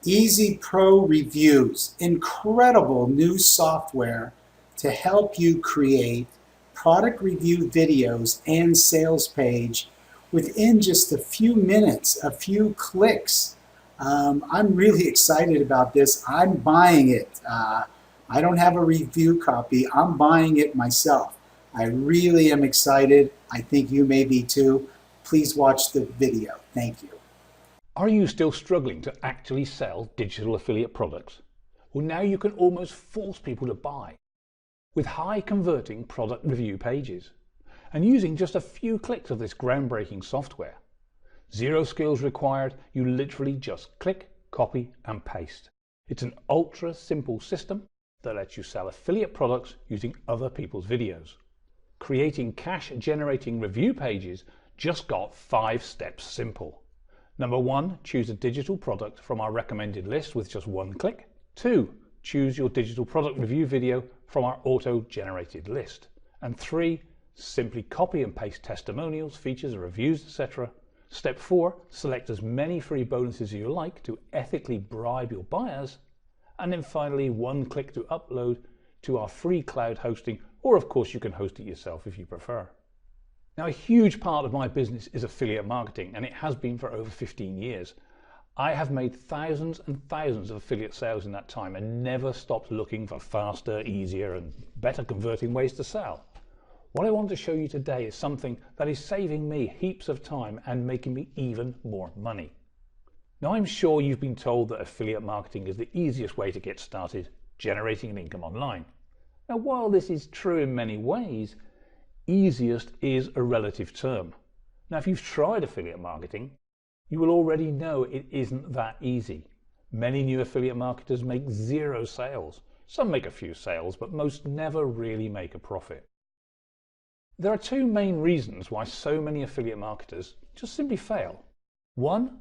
Easy Pro Reviews, incredible new software to help you create product review videos and sales page within just a few minutes, a few clicks. I'm really excited about this. I'm buying it. I don't have a review copy. I'm buying it myself. I really am excited. I think you may be too. Please watch the video. Thank you. Are you still struggling to actually sell digital affiliate products? Well, now you can almost force people to buy with high converting product review pages and using just a few clicks of this groundbreaking software. Zero skills required. You literally just click, copy and paste. It's an ultra simple system that lets you sell affiliate products using other people's videos. Creating cash generating review pages just got 5 steps simple. Number 1, choose a digital product from our recommended list with just one click. 2, choose your digital product review video from our auto-generated list. And 3, simply copy and paste testimonials, features, reviews, etc. Step 4, select as many free bonuses as you like to ethically bribe your buyers. And then finally, one click to upload to our free cloud hosting, or of course you can host it yourself if you prefer. Now, a huge part of my business is affiliate marketing, and it has been for over 15 years. I have made thousands and thousands of affiliate sales in that time and never stopped looking for faster, easier and better converting ways to sell. What I want to show you today is something that is saving me heaps of time and making me even more money. Now, I'm sure you've been told that affiliate marketing is the easiest way to get started generating an income online. Now, while this is true in many ways, easiest is a relative term. Now, if you've tried affiliate marketing, you will already know it isn't that easy. Many new affiliate marketers make 0 sales. Some make a few sales, but most never really make a profit. There are 2 main reasons why so many affiliate marketers just simply fail. 1,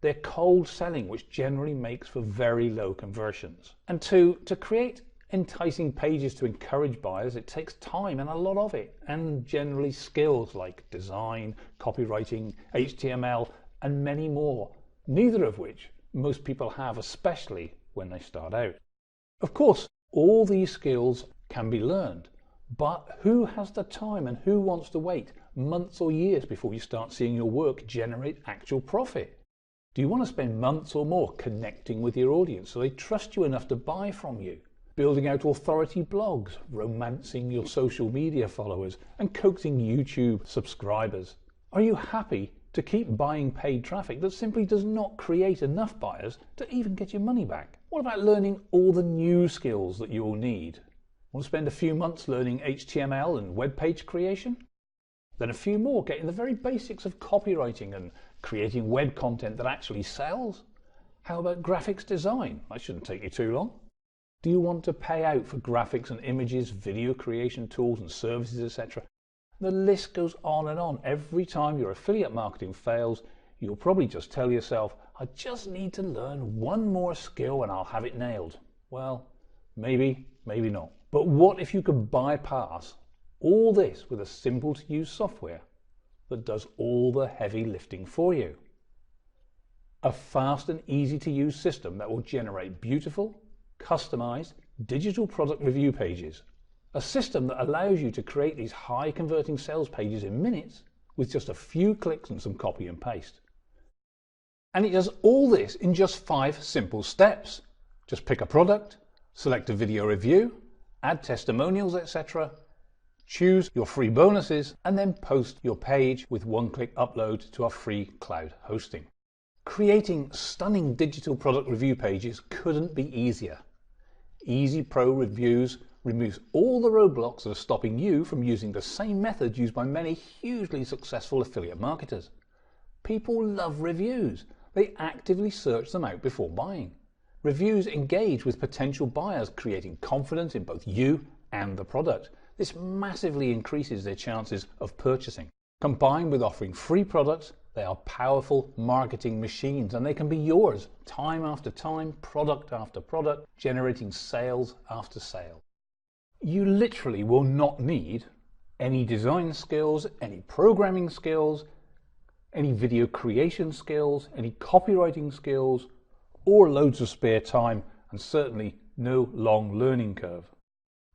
they're cold selling, which generally makes for very low conversions. And 2, to create enticing pages to encourage buyers, it takes time and a lot of it, and generally skills like design, copywriting, HTML, and many more, neither of which most people have, especially when they start out. Of course, all these skills can be learned, but who has the time and who wants to wait months or years before you start seeing your work generate actual profit? Do you want to spend months or more connecting with your audience so they trust you enough to buy from you? Building out authority blogs, romancing your social media followers, and coaxing YouTube subscribers? Are you happy to keep buying paid traffic that simply does not create enough buyers to even get your money back? What about learning all the new skills that you will need? Want to spend a few months learning HTML and web page creation? Then a few more getting the very basics of copywriting and creating web content that actually sells? How about graphics design? That shouldn't take you too long. Do you want to pay out for graphics and images, video creation tools and services, etc.? The list goes on and on. Every time your affiliate marketing fails, you'll probably just tell yourself, I just need to learn one more skill and I'll have it nailed. Well, maybe, maybe not. But what if you could bypass all this with a simple to use software that does all the heavy lifting for you? A fast and easy to use system that will generate beautiful, customized digital product review pages. A system that allows you to create these high converting sales pages in minutes with just a few clicks and some copy and paste. And it does all this in just 5 simple steps. Just pick a product, select a video review, add testimonials, etc. Choose your free bonuses and then post your page with one-click upload to our free cloud hosting. Creating stunning digital product review pages couldn't be easier. Easy Pro Reviews removes all the roadblocks that are stopping you from using the same method used by many hugely successful affiliate marketers. People love reviews. They actively search them out before buying. Reviews engage with potential buyers, creating confidence in both you and the product. This massively increases their chances of purchasing. Combined with offering free products, they are powerful marketing machines and they can be yours time after time, product after product, generating sales after sale. You literally will not need any design skills, any programming skills, any video creation skills, any copywriting skills, or loads of spare time, and certainly no long learning curve.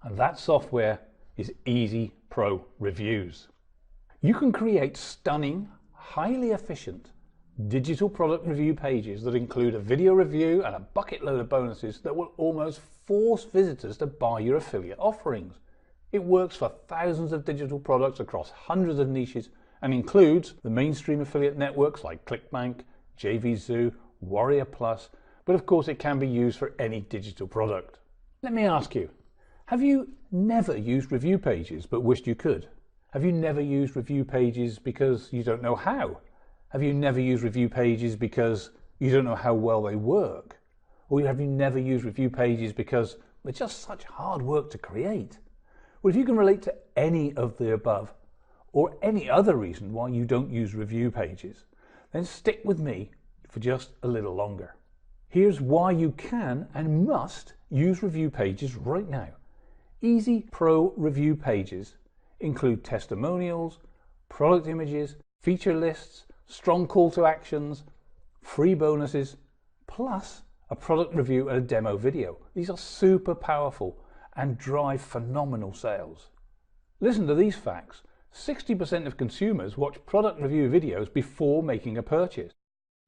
And that software is Easy Pro Reviews. You can create stunning, highly efficient digital product review pages that include a video review and a bucket load of bonuses that will almost force visitors to buy your affiliate offerings. It works for thousands of digital products across hundreds of niches and includes the mainstream affiliate networks like ClickBank, JVZoo, Warrior Plus, but of course it can be used for any digital product. Let me ask you, have you never used review pages but wished you could? Have you never used review pages because you don't know how? Have you never used review pages because you don't know how well they work? Or have you never used review pages because they're just such hard work to create? Well, if you can relate to any of the above, or any other reason why you don't use review pages, then stick with me for just a little longer. Here's why you can and must use review pages right now. Easy Pro Review pages include testimonials, product images, feature lists, strong call to actions, free bonuses, plus a product review and a demo video. These are super powerful and drive phenomenal sales. Listen to these facts. 60% of consumers watch product review videos before making a purchase.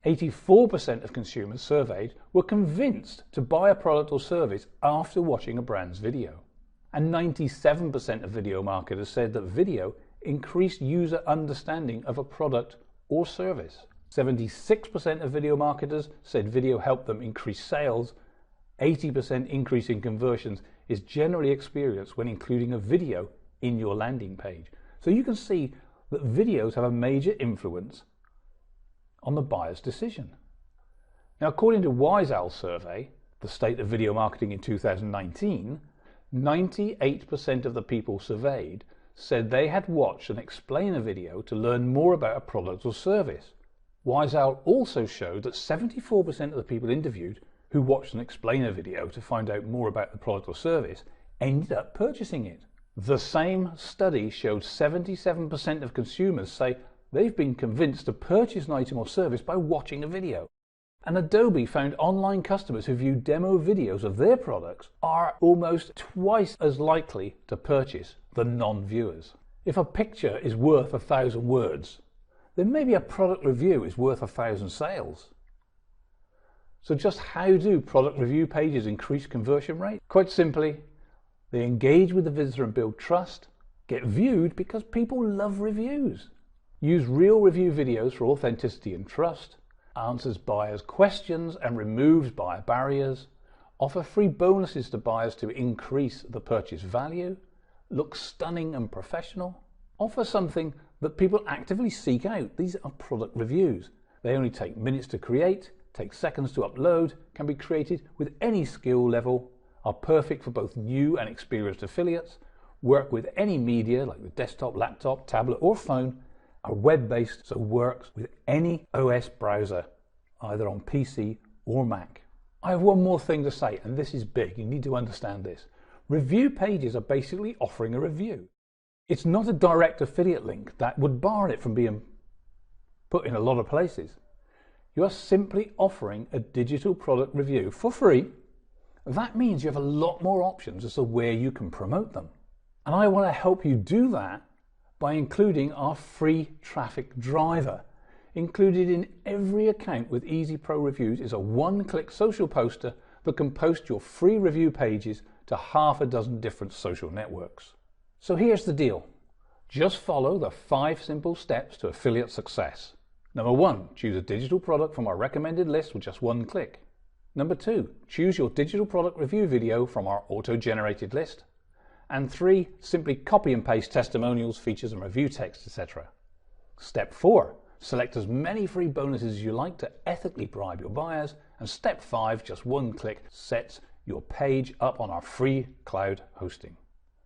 84% of consumers surveyed were convinced to buy a product or service after watching a brand's video. And 97% of video marketers said that video increased user understanding of a product or service. 76% of video marketers said video helped them increase sales. 80% increase in conversions is generally experienced when including a video in your landing page. So you can see that videos have a major influence on the buyer's decision. Now, according to Wise Owl survey, the state of video marketing in 2019, 98% of the people surveyed said they had watched an explainer video to learn more about a product or service. Wise Owl also showed that 74% of the people interviewed who watched an explainer video to find out more about the product or service ended up purchasing it. The same study showed 77% of consumers say they've been convinced to purchase an item or service by watching a video. And Adobe found online customers who view demo videos of their products are almost twice as likely to purchase than non-viewers. If a picture is worth 1,000 words, then maybe a product review is worth 1,000 sales. So just how do product review pages increase conversion rate? Quite simply, they engage with the visitor and build trust, get viewed because people love reviews, use real review videos for authenticity and trust, answers buyers' questions and removes buyer barriers, offer free bonuses to buyers to increase the purchase value, look stunning and professional, offer something that people actively seek out. These are product reviews. They only take minutes to create, take seconds to upload, can be created with any skill level, are perfect for both new and experienced affiliates, work with any media like the desktop, laptop, tablet or phone, are web-based, so works with any OS browser, either on PC or Mac. I have one more thing to say, and this is big. You need to understand this. Review pages are basically offering a review. It's not a direct affiliate link that would bar it from being put in a lot of places. You are simply offering a digital product review for free. That means you have a lot more options as to where you can promote them. And I want to help you do that by including our free traffic driver. Included in every account with Easy Pro Reviews is a one-click social poster that can post your free review pages to 6 different social networks. So here's the deal. Just follow the 5 simple steps to affiliate success. Number 1, choose a digital product from our recommended list with just one click. Number 2, choose your digital product review video from our auto-generated list. And 3, simply copy and paste testimonials, features and review text, etc. Step 4, select as many free bonuses as you like to ethically bribe your buyers. And step 5, just one click, sets your page up on our free cloud hosting.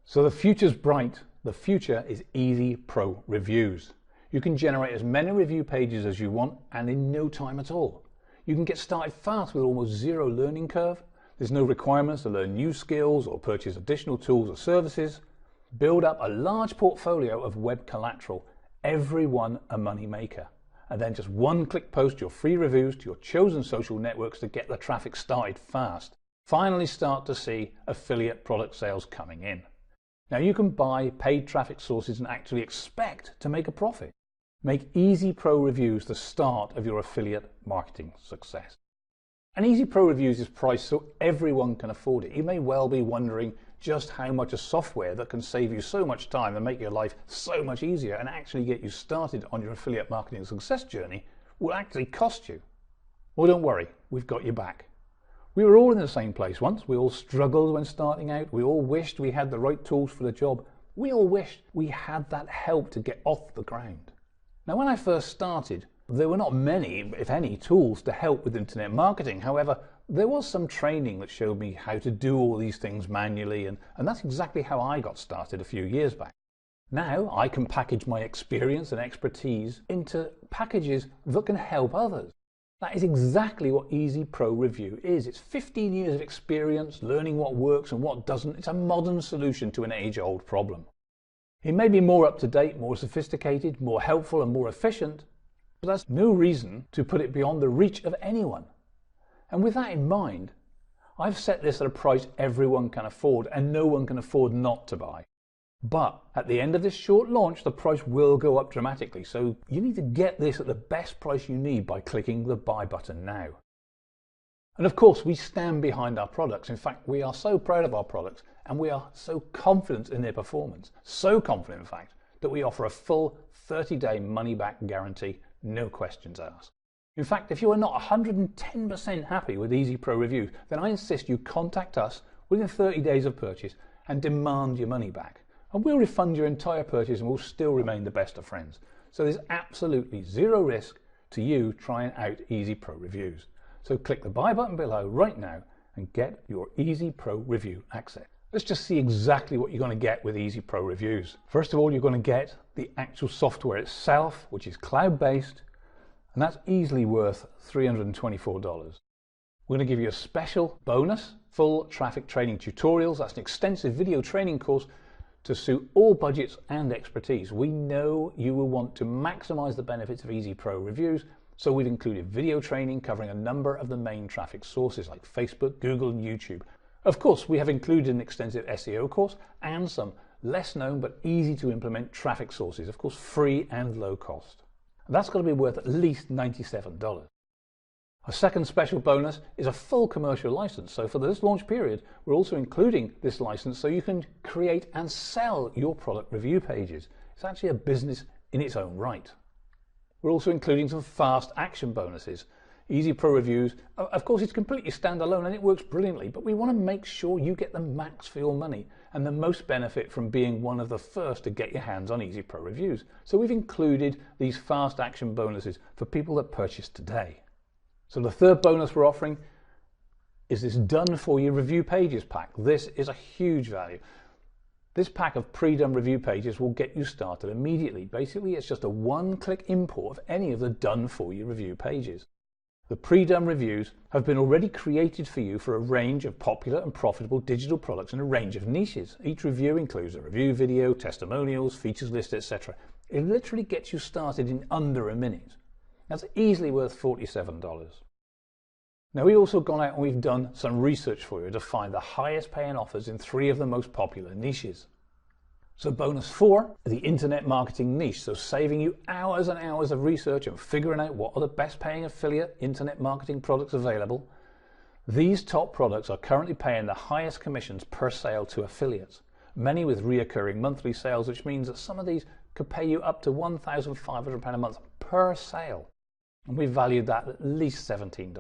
So the future's bright. The future is Easy Pro Reviews. You can generate as many review pages as you want and in no time at all. You can get started fast with almost zero learning curve. There's no requirements to learn new skills or purchase additional tools or services. Build up a large portfolio of web collateral, every one a money maker. and then just one-click post your free reviews to your chosen social networks to get the traffic started fast. Finally start to see affiliate product sales coming in. Now you can buy paid traffic sources and actually expect to make a profit. Make Easy Pro Reviews the start of your affiliate marketing success. And Easy Pro Reviews is priced so everyone can afford it. You may well be wondering just how much a software that can save you so much time and make your life so much easier and actually get you started on your affiliate marketing success journey will actually cost you. Well, don't worry, we've got you back. We were all in the same place once. We all struggled when starting out. We all wished we had the right tools for the job. We all wished we had that help to get off the ground. Now, when I first started, there were not many, if any, tools to help with internet marketing. However, there was some training that showed me how to do all these things manually, and that's exactly how I got started a few years back. Now I can package my experience and expertise into packages that can help others. That is exactly what Easy Pro Review is. It's 15 years of experience learning what works and what doesn't. It's a modern solution to an age-old problem. It may be more up-to-date, more sophisticated, more helpful and more efficient, but that's no reason to put it beyond the reach of anyone. And with that in mind, I've set this at a price everyone can afford and no one can afford not to buy. But at the end of this short launch, the price will go up dramatically, so you need to get this at the best price you need by clicking the buy button now. And of course, we stand behind our products. In fact, we are so proud of our products and we are so confident in their performance, so confident in fact, that we offer a full 30-day money-back guarantee, no questions asked. In fact, if you are not 110% happy with Easy Pro Reviews, then I insist you contact us within 30 days of purchase and demand your money back. And we'll refund your entire purchase and we'll still remain the best of friends. So there's absolutely zero risk to you trying out Easy Pro Reviews. So click the buy button below right now and get your Easy Pro Review access. Let's just see exactly what you're going to get with Easy Pro Reviews. First of all, you're going to get the actual software itself, which is cloud-based, and that's easily worth $324. We're going to give you a special bonus, full traffic training tutorials. That's an extensive video training course to suit all budgets and expertise. We know you will want to maximize the benefits of Easy Pro Reviews, so we've included video training covering a number of the main traffic sources like Facebook, Google, and YouTube. Of course, we have included an extensive SEO course and some less known but easy to implement traffic sources, of course free and low cost. That's got to be worth at least $97. A second special bonus is a full commercial license. So for this launch period, we're also including this license so you can create and sell your product review pages. It's actually a business in its own right. We're also including some fast action bonuses. Easy Pro Reviews, of course, it's completely standalone and it works brilliantly, but we want to make sure you get the max for your money and the most benefit from being one of the first to get your hands on Easy Pro Reviews. So we've included these fast action bonuses for people that purchase today. So the third bonus we're offering is this done for you review pages pack. This is a huge value. This pack of pre-done review pages will get you started immediately. Basically, it's just a one-click import of any of the done for you review pages. The pre-done reviews have been already created for you for a range of popular and profitable digital products in a range of niches. Each review includes a review video, testimonials, features list, etc. It literally gets you started in under a minute. That's easily worth $47. Now, we've also gone out and we've done some research for you to find the highest paying offers in 3 of the most popular niches. So bonus 4, the internet marketing niche. So saving you hours and hours of research and figuring out what are the best paying affiliate internet marketing products available. These top products are currently paying the highest commissions per sale to affiliates, many with reoccurring monthly sales, which means that some of these could pay you up to £1,500 a month per sale. And we valued that at least $17.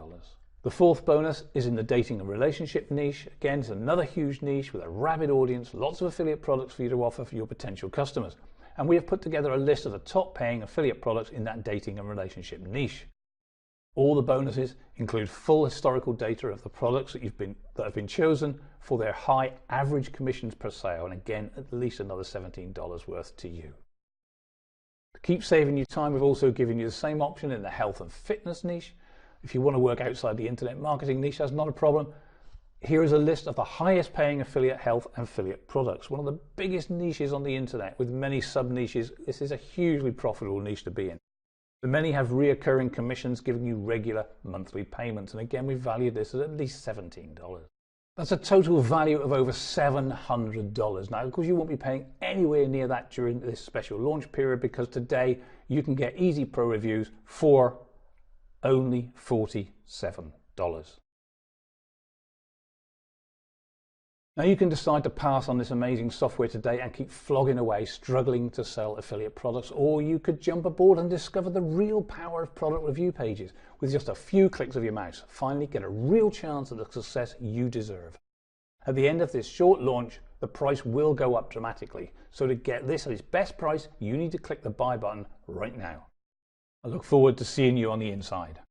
The fourth bonus is in the dating and relationship niche. Again, it's another huge niche with a rabid audience, lots of affiliate products for you to offer for your potential customers. And we have put together a list of the top paying affiliate products in that dating and relationship niche. All the bonuses include full historical data of the products that have been chosen for their high average commissions per sale, and again, at least another $17 worth to you. To keep saving you time, we've also given you the same option in the health and fitness niche. If you want to work outside the internet marketing niche, that's not a problem. Here is a list of the highest paying affiliate health and affiliate products. One of the biggest niches on the internet with many sub-niches. This is a hugely profitable niche to be in. Many have reoccurring commissions giving you regular monthly payments, and again we value this at least $17. That's a total value of over $700. Now, of course, you won't be paying anywhere near that during this special launch period, because today you can get Easy Pro Reviews for only $47. Now you can decide to pass on this amazing software today and keep flogging away struggling to sell affiliate products, or you could jump aboard and discover the real power of product review pages. With just a few clicks of your mouse, finally get a real chance at the success you deserve. At the end of this short launch, the price will go up dramatically, so to get this at its best price, you need to click the buy button right now. I look forward to seeing you on the inside.